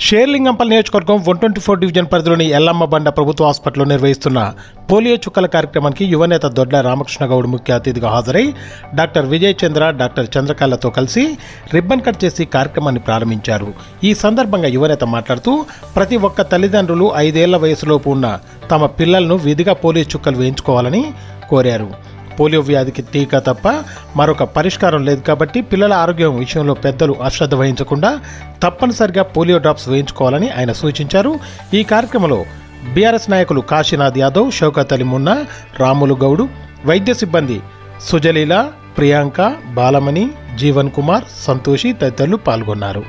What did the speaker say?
షేర్లింగంపల్లి నియోజకవర్గం 124 డివిజన్ పరిధిలోని ఎల్లమ్మ బండ ప్రభుత్వ హాస్పిటల్లో నిర్వహిస్తున్న పోలియో చుక్కల కార్యక్రమానికి యువనేత దొడ్ల రామకృష్ణ గౌడ్ ముఖ్య అతిథిగా హాజరై డాక్టర్ విజయ్ చంద్ర, డాక్టర్ చంద్రకళతో కలిసి రిబ్బన్ కట్ చేసి కార్యక్రమాన్ని ప్రారంభించారు. ఈ సందర్భంగా యువనేత మాట్లాడుతూ ప్రతి ఒక్క తల్లిదండ్రులు 5 ఏళ్ల వయసులోపు ఉన్న తమ పిల్లలను విధిగా పోలియో చుక్కలు వేయించుకోవాలని కోరారు. పోలియో వ్యాధికి టీకా తప్ప మరొక పరిష్కారం లేదు కాబట్టి పిల్లల ఆరోగ్యం విషయంలో పెద్దలు అశ్రద్ధ వహించకుండా తప్పనిసరిగా పోలియో డ్రాప్స్ వేయించుకోవాలని ఆయన సూచించారు. ఈ కార్యక్రమంలో బీఆర్ఎస్ నాయకులు కాశీనాథ్ యాదవ్, షౌకత్ అలీ మున్నా, రాములు గౌడు, వైద్య సిబ్బంది సుజలీల, ప్రియాంక, బాలమణి, జీవన్ కుమార్, సంతోషి తదితరులు పాల్గొన్నారు.